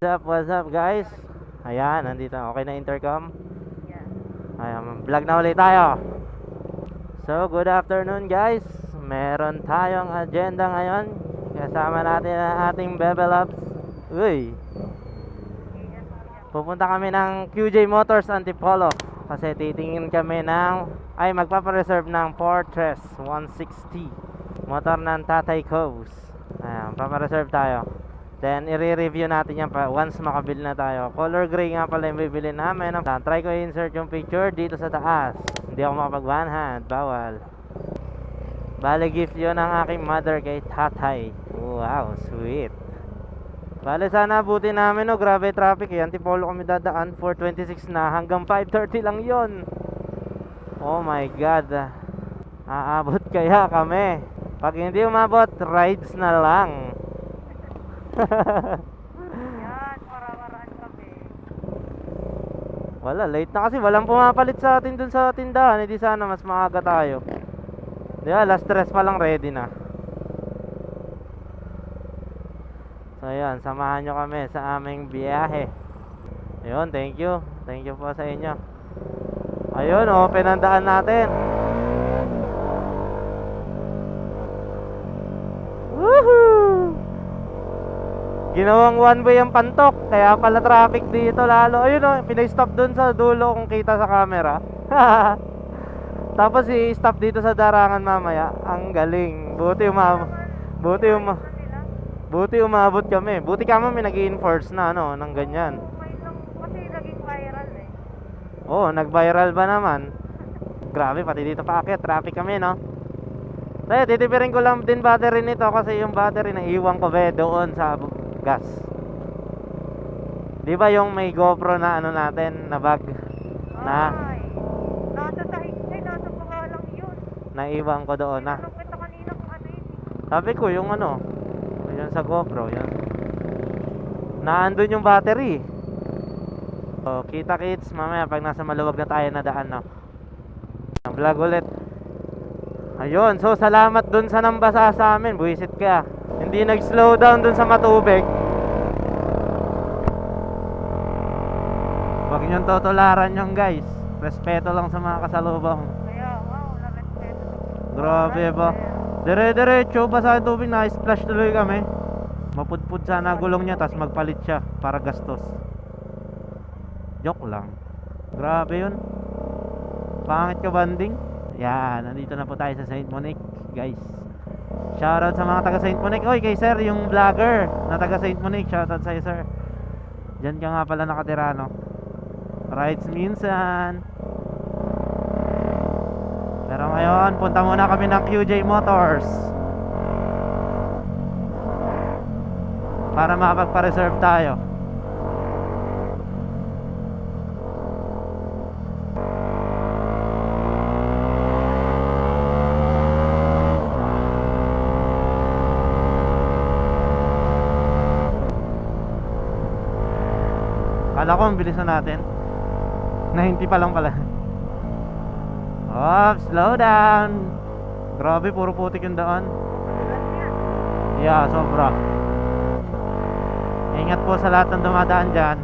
What's up guys? Ayan, nandito. Okay na intercom? Ayan, vlog na ulit tayo. So, good afternoon guys. Meron tayong agenda ngayon. Kasama natin ang ating Bebe Labs. Uy! Pupunta kami ng QJ Motors Antipolo. Kasi titingin kami magpapareserve ng Fortress 160. Motor ng Tatay Coves. Ayan, papareserve tayo. Then, i-review natin yan pa once makabili na tayo. Color gray nga pala yung bibili namin. Try ko i-insert yung picture dito sa taas. Hindi ako makapag one hand. Bawal. Bale, gift yun ang aking mother kay Tatay. Wow, sweet. Bale, sana abutin namin. Oh, grabe traffic eh. Antipolo kami dadaan. 4:26 na. Hanggang 5:30 lang yon. Oh my God. Aabot kaya kami. Pag hindi umabot, rides na lang. Yan, maramaraan kami. Wala, late na kasi walang pumapalit sa atin dun sa tindahan. Hindi sana mas maaga tayo. Di ba, last stress pa lang ready na. So ayan, samahan nyo kami sa aming biyahe. Ayun, thank you. Thank you po sa inyo. Ayun, open ang daan natin. Woohoo! Ginawang one way ang Pantok, kaya pala traffic dito lalo. Ayun o, pinay-stop dun sa dulo kung kita sa camera. Tapos i-stop dito sa darangan mamaya. Ang galing. Buti umabot kami. Buti kami nag-i-enforce na ng ganyan. Okay lang, kasi naging viral eh. Oo, nag-viral ba naman? Grabe, pati dito pa akit, traffic kami Kaya titipirin ko lang din battery nito kasi yung battery na iwan ko doon sa gas. Di ba yung may GoPro na natin, na bag? Ay, nasa baba lang yun. Naiwan ko doon na. Tinanong kita kanina kung ano yun. Sabi ko yung yun sa GoPro, yun. Naandun yung battery. So, kita kits mamaya pag nasa maluwag na tayo na daan Ang vlog ulit. Ayun, so salamat dun sa nambasa sa amin. Buwisit ka. Hindi nag-slow down dun sa matubig. Huwag niyong tutularan yung guys. Respeto lang sa mga kasalubong. Kaya, wow, na-respeto. Grabe ba? Dire-diretso basa ang tubig na splash tuloy kami. Mapudpud sana gulong niya tas magpalit siya para gastos. Joke lang. Grabe yun. Pangit ka banding. Yan, nandito na po tayo sa Saint Monique, guys. Shoutout sa mga taga Saint Monique. Oy, kay sir, yung vlogger na taga Saint Monique, shoutout sa'yo sir. Diyan ka nga pala nakatira Rides minsan. Pero ngayon, punta muna kami ng QJ Motors para makapagpa-reserve tayo. Kala ko ang bilisan natin. 90 pa lang pala. Oh, slow down. Grabe, puro putik yung daan. Yeah, sobra. Ingat po sa lahat ng dumadaan dyan.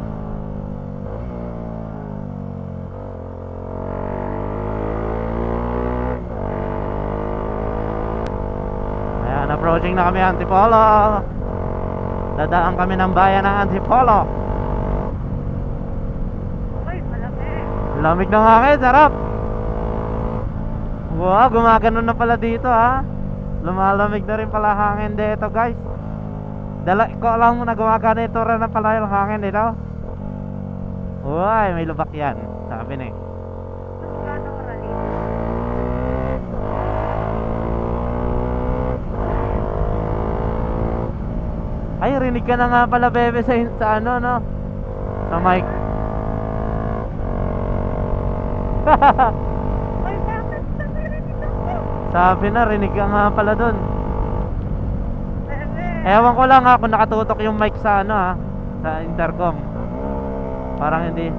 Ayan, approaching na kami Antipolo. Dadaan kami ng bayan ng Antipolo. Uy, malamig. Lamig ng hangin, sarap. Wow, gumagano na pala dito Lumalamig na rin pala hangin dito guys. Ko alam mo na gumagano ito rin na pala yung hangin dito. Uy, may lubak yan. Sabi na Gano'ng rally? Ay, rinig ka na nga pala bebe sa sa mic. Uy, bakit? Narinig ako. Sabi na, rinig ka nga pala dun. Bebe. Ewan ko lang kung nakatutok yung mic sa sa intercom. Parang hindi.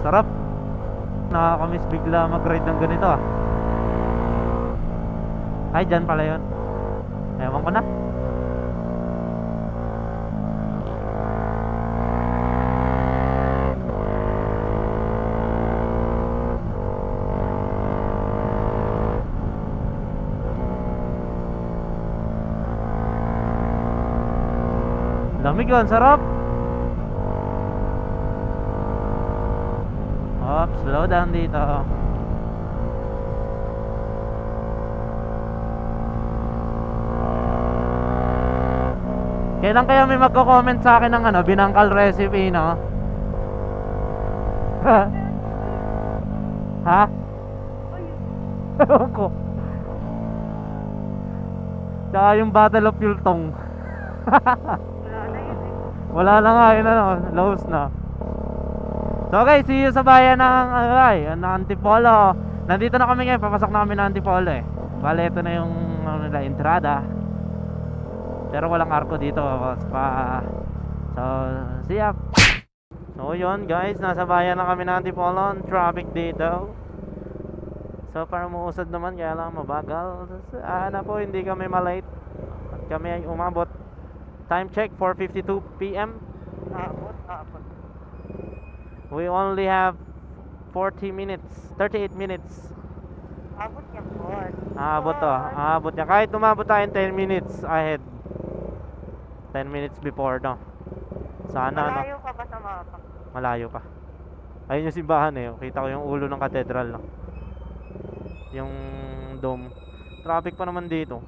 Sarap. Nakakamiss bigla mag-ride ng ganito ah. Ay, dyan pala yun. Ewan ko na. Lamig yun, sarap. Hop, slow down dito. Kailan kaya may magko-comment sa akin ng ano, binangkal recipe, no? Ha? Ewan ko. Tsaka yung Battle of Yultong. Wala na yun eh. Wala na nga, yun ano, lows na. So guys, see you sa bayan ng Antipolo. Nandito na kami ngayon, papasok na kami ng Antipolo eh. Bale, ito na yung ano nila, entrada. Pero walang arko dito pa. So, see ya. So yun guys, nasa bayan na kami ng Antipolo. Traffic dito. So para umuusad naman, kaya lang mabagal. Sana po hindi kami malate. At kami ay umabot. Time check, 4:52 PM. Abot. We only have 40 minutes, 38 minutes. Abot niya po. Aabot to, aabot niya. Kahit umabot tayo 10 minutes ahead. 10 minutes before, no? Sana, no? Malayo ka ba sa mapa? Malayo pa. Ayun yung simbahan eh. Kita ko yung ulo ng katedral, no? Yung dome. Traffic pa naman dito.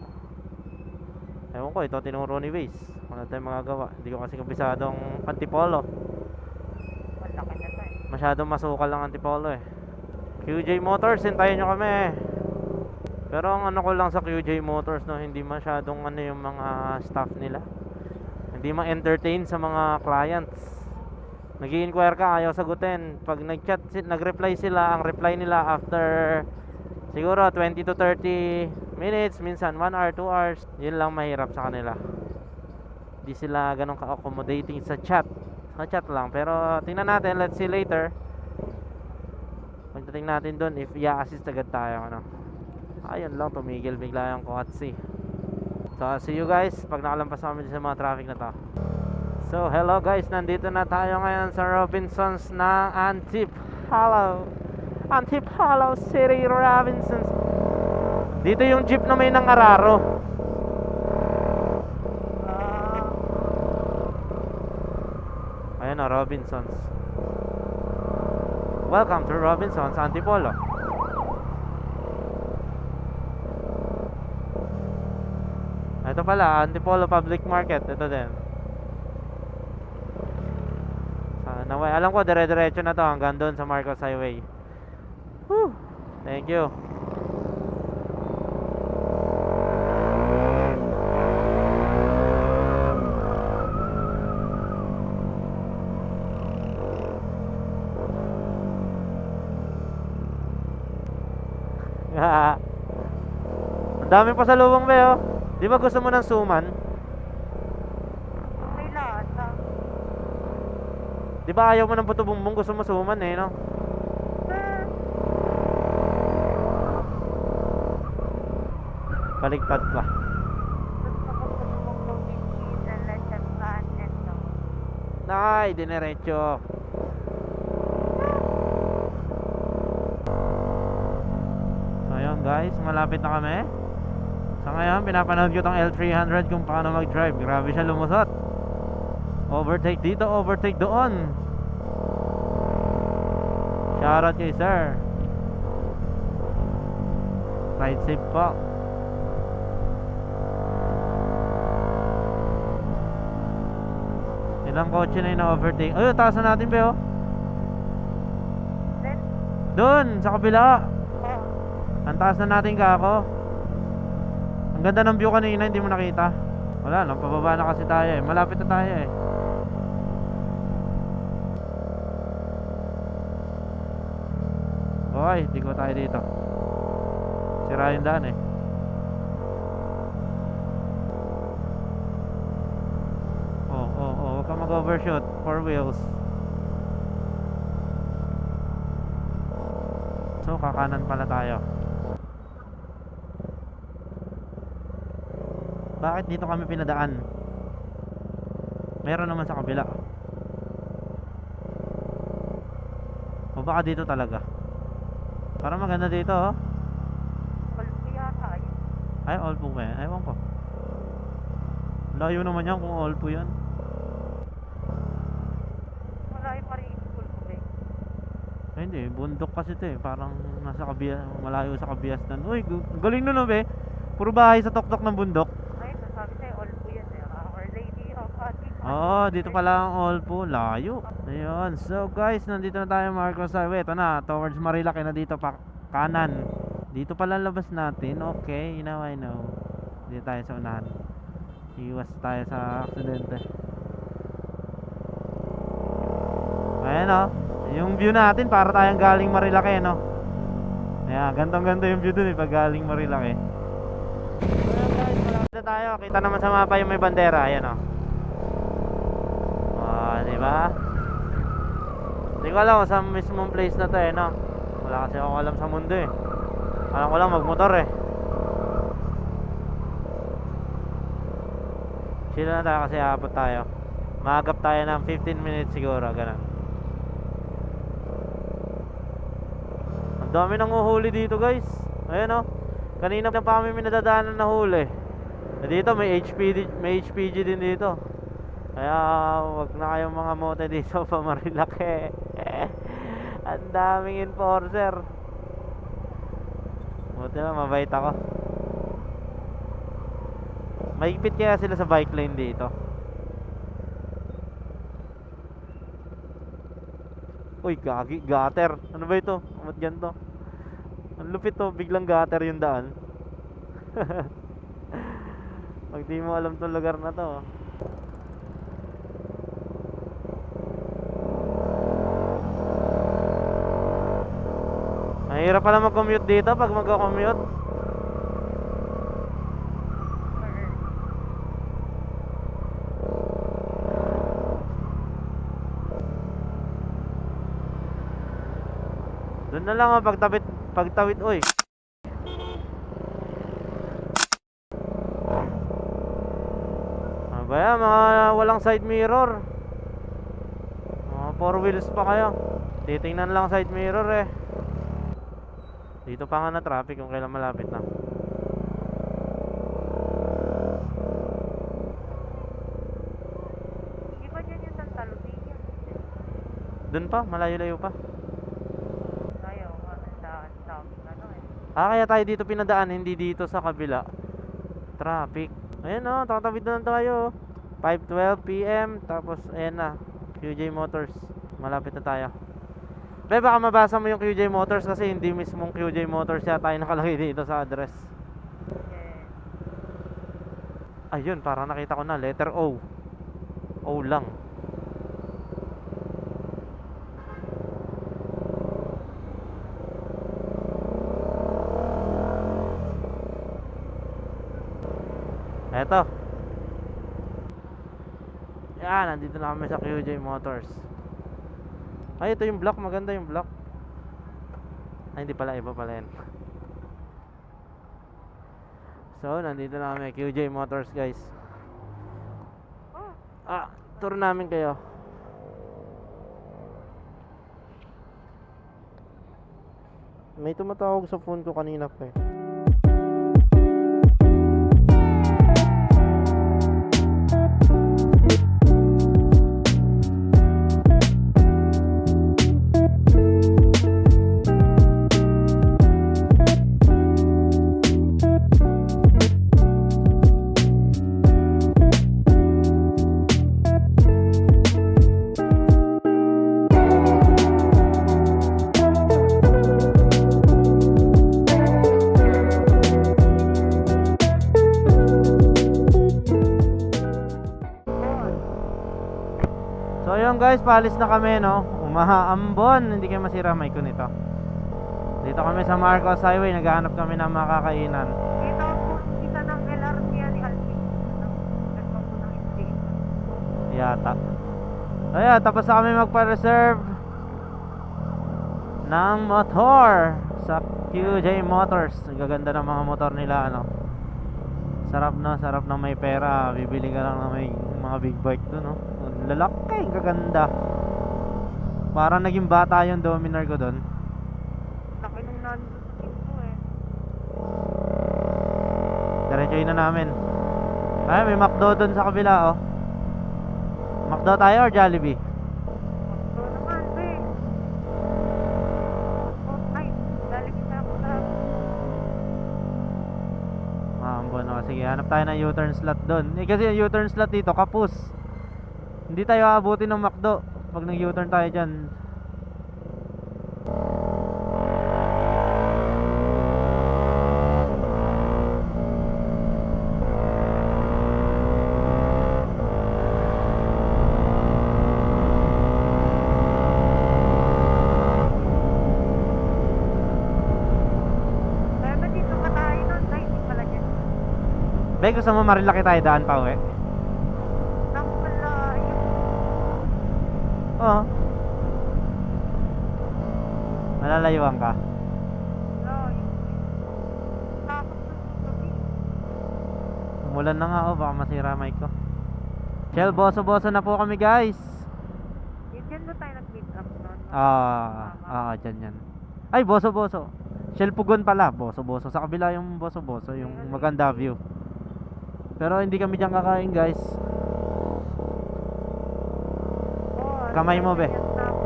Ewan ko, ito tinuro ni Waze. Wala tayong magagawa. Hindi ko kasi kabisado ang Antipolo. Malaki na to eh. Masyadong masukal ang Antipolo eh. QJ Motors, hintayin nyo kami. Pero ang ano ko lang sa QJ Motors, no, hindi masyadong ano yung mga staff nila. Hindi ma-entertain sa mga clients. Nag-i-inquire ka, ayaw sagutin. Pag nag-chat, nag-reply sila, ang reply nila after siguro 20 to 30 minutes, minsan 1 hour, 2 hours. Yun lang mahirap sa kanila. Hindi sila ganun ka-accommodating sa chat. Sa chat lang. Pero tingnan natin, let's see later. Pagdating natin doon, if i-assist agad tayo, ano. Ayun lang, tumigil bigla yung Kotse. So, see you guys pag nakalampas namin sa mga traffic na to. So, hello guys, nandito na tayo ngayon sa Robinsons na Antipolo. Antipolo City, Robinsons. Dito yung jeep na may nangararo. Ayan o, Robinsons. Welcome to Robinsons, Antipolo. Ito pala, Antipolo Public Market. Ito din. Naway, alam ko, dire-diretso na to hanggang doon sa Marcos Highway. Whew. Thank you. Ang dami pa sa lubong ba yo? Di ba gusto mo ng suman? Okay lahat ah. Di ba ayaw mo ng puto bumbong, gusto mo suman eh, no? Baligtad pa. Gusto ko mong gawin cheese and lechon pan and no. Ay, dinerecho. So ayun guys, malapit na kami. So ngayon, pinapanood ko tong L300 kung paano mag-drive. Grabe siya lumusot. Overtake dito, overtake doon. Shoutout kay sir. Ride safe po. Ilang kotse na yung na-overtake. Ayun, taasan natin ba, oh? Then, Doon, sa kabila. oh, Ang taas na natin ka ako. Ang ganda ng view kanina, hindi mo nakita. Wala, no, pababa na kasi tayo eh. Malapit na tayo eh. Okay, di ko tayo dito. Sira yung daan eh. Oh, huwag ka mag-overshoot. 4 wheels. So kakanan pala tayo. Bakit dito kami pinadaan? Meron naman sa kabila. O baka dito talaga. Parang maganda dito oh. Olpo yata yun. Ay, Olpo ba yan? Ewan ko. Layo naman yan kung Olpo yan. Malayo pa rin yung school ko eh. Ay, hindi, bundok kasi ito eh. Parang nasa Kabias, malayo sa Kabiasnan. Uy, galing nun be. Puro bahay sa tuktok ng bundok. Ay, nasabi sa'yo, Olpo yan eh. Our Lady of Fatima. Oo, dito pala ang Olpo. Layo. Ayun. So guys, nandito na tayo Marcos Highway. Ito na, towards Marilaki na dito pa kanan. Dito pala labas natin. Okay, now I know. Dito tayo sa unahan. Iwas tayo sa aksidente. Ayan o. Yung view natin para tayong galing Marilaki, no? Ayan, gantong-ganto yung view dun eh pag galing Marilaki. Ayan guys, malapit na tayo. Kita naman sa mapa yung may bandera. Ayan o. Diba? Hindi ko alam kung saan mismong place na to eh, no? Wala kasi akong alam sa mundo eh. Alam ko lang magmotor eh. Chill na tayo kasi aabot tayo. Maagap tayo ng 15 minutes siguro, ganun. Ang dami nang uhuli dito guys. Ayan oh. Kanina pa kami minadadaanan na huli. Dito may HPG din dito. Kaya wag na kayong mga mote dito pa Marilaki. Ang daming enforcer. Buti lang mabait ako. Mahigpit kaya sila sa bike lane dito. Uy, gagi, gutter. Ano ba ito? Ba't ganito? Ang lupit to, biglang gutter yung daan. Pag di mo alam tong lugar na to. Mahirap pala mag-commute dito pag mag-commute. Doon na lang ang pagtawid, oy. Ano ba yan, mga walang side mirror. Mga 4 wheels pa kayo. Titingnan lang side mirror eh. Dito pa nga na traffic kung kailan malapit na. Di ba dyan yung Santa Lucia? Doon pa, malayo-layo pa. Ayaw nga, ano eh. Kaya tayo dito pinadaan, hindi dito sa kabila. Traffic. Ayan o, tatawid na lang tayo. 5:12 PM, tapos ayan na, QJ Motors. Malapit na tayo. Pero baka mabasa mo yung QJ Motors kasi hindi mismong QJ Motors yata yung nakalagay dito sa address. Ayun, parang nakita ko na, letter O. O lang. Eto. Yan, nandito na kami sa QJ Motors. Ay, ito yung block, maganda yung block. Ay, hindi pala, iba pala yan. So, nandito na kami, QJ Motors guys. Tour namin kayo. May tumatawag sa phone ko kanina pa eh. So yun guys, paalis na kami no. Umahaambon, hindi kayo masira mic ko nito. Dito kami sa Marcos Highway, naghahanap kami ng makakainan. Dito po, kita ng LRT ni Alvin. Nagpag po ng station. Yata. Ayan, tapos na kami magpa-reserve ng motor sa QJ Motors. Ang gaganda ng mga motor nila, ano. Sarap na, sarap na may pera. Bibili ka lang na may mga big bike doon, no. Ang lalaki, ang gaganda. Parang naging bata yung Dominar ko doon. Laki nung nandun ko eh. Diretsuhin na namin. Ay, may McDo doon sa kabila, oh. McDo tayo or Jollibee? So naman, be. Oh, ay, lalagyan na ako na. Maambon, oh. Sige, hanap tayo ng U-turn slot doon. Eh, kasi yung U-turn slot dito, kapus. Hindi tayo aabutin ng McDo pag nag-U-turn tayo dyan. Kaya ba dito ka tayo nun? Ay, hindi pala dyan. Be, gusto mo Marilaki tayo daan pa uwi? Nang pala yung Oo. Malalayuan ka. takot dun sa gabi. Umulan na nga, oh. Baka masira mic ko. Shell, boso-boso na po kami, guys. Yun dyan ba tayo nag-meet up nun? Dyan yan. Ay, boso-boso. Shell Pugon pala, boso-boso. Sa kabila yung boso-boso, yung maganda view. Pero hindi kami dyan kakain, guys. Oh, Kamay mo, be. ganyan na ako.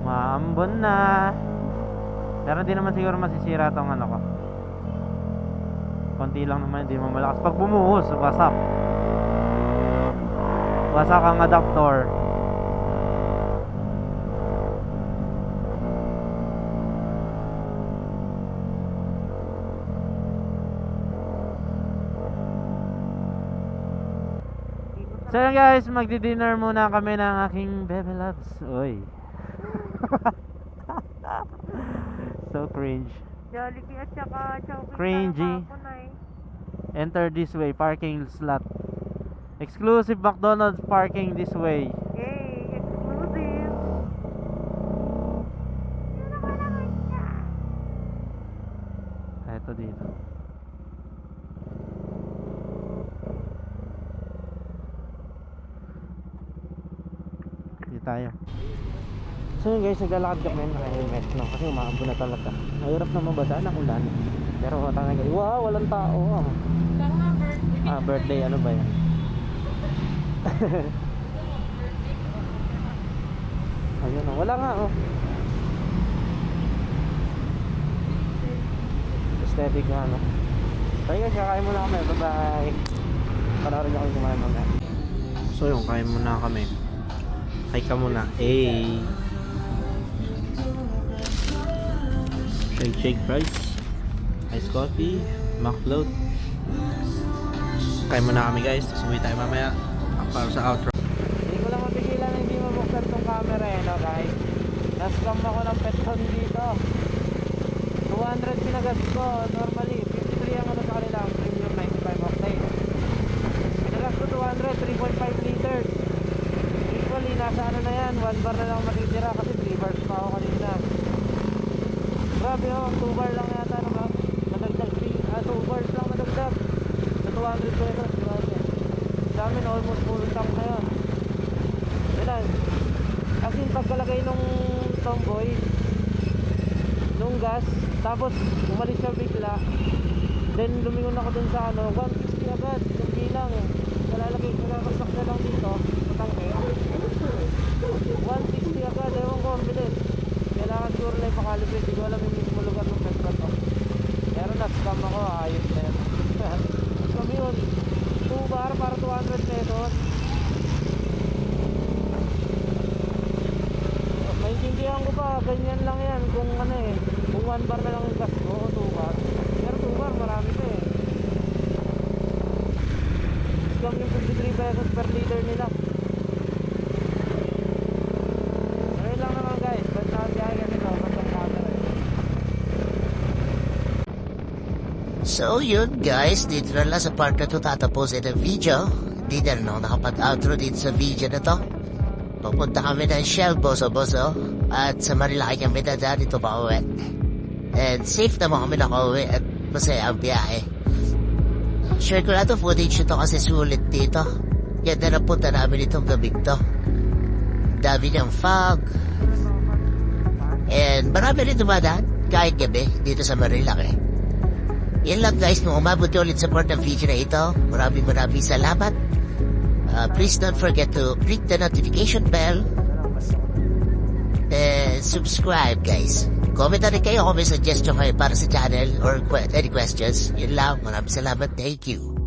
Maambon na. Pero hindi naman siguro masisira tong ano ko. Konti lang naman, hindi mo malakas. Pag bumuhos, wasak. Wasak ang adaptor. So yun guys, magdi-dinner muna kami ng aking Bebe Loves. Uy. So cringe. Jollibee at saka Chowking Cringy. tayo kahapon ay. Enter this way, parking slot. Exclusive McDonald's parking this way. Yay! Exclusive! Yun naman naman siya. Eto dito. Dito tayo. So yun guys, naglalakad kami ng helmet, no? Kasi umaambon na talaga. Mahirap na mabasa ng ulan. Pero talaga, wow, walang tao. Birthday, ano ba yan? Ayun, oh, wala nga, oh. Aesthetic nga, no? So yun, kakain muna kami. Bye-bye. Panoorin niyo kami kumain muna. So yun, kain muna kami. Hi ka muna. Hey. Shake fries, iced coffee, McFloat. Kain muna kami guys, tapos uwi tayo mamaya para sa outro. Hindi ko lang mapigilan na hindi mabuksan tong camera eh, no guys. Nascam ako ng petron dito. 200 pinagas ko, normally 53 ang ano sa kanila, ang premium 95 octane. Pinagas ko 200, 3.5 liters. Usually nasa ano na yan, 1 bar na lang matitira kasi 3 bars pa ako kanina. Grabe, oh, 2 bar lang yata naman. Nadagdag 2 bars lang nadagdag sa 200 pesos. Grabe. Sa amin almost full tank na yun. Yan. As in pagkalagay nung tomboy nung gas, tapos umalis siya bigla, then lumingon ako dun sa ano 160 agad yung bilang. Nalalagay ko na na lang dito sa tangke 160 agad. Ewan ko ang bilis. Kailangan siguro na ipakalipid. Hindi ko alam yung mismo lugar ng petrol to. Pero na-scam ako, ayos na yun. Scam yun, 2 bar para 200 pesos. Maintindihan ko pa, ganyan lang yan. Kung ano eh, kung 1 bar na lang yung gas ko, 2 bar. Pero 2 bar, marami pa eh. Scam yung 53 pesos per liter nila. Ayun lang naman guys, ba't nakagaya kasi no, ba't ang camera eh. So yun guys, dito na lang sa part na to tatapusin ang video. Hindi na rin ako nakapag-outro dito sa video na to. Pupunta kami ng Shell Boso at sa Marilaki kami dadaan dito pa uwi. And safe naman kami nakauwi at masaya ang biyahe. Share ko na to footage ito kasi sulit dito. Yan na napunta namin itong gabing to. Dami ng fog. And marami rin dumadaan kahit gabi dito sa Marilaki. Yan lang guys, kung umabot ulit sa part ng video na ito, maraming salamat. Please don't forget to click the notification bell and subscribe guys. Comment na rin kayo kung may suggestion kayo para sa channel or any questions. Yun lang, maraming salamat. Thank you.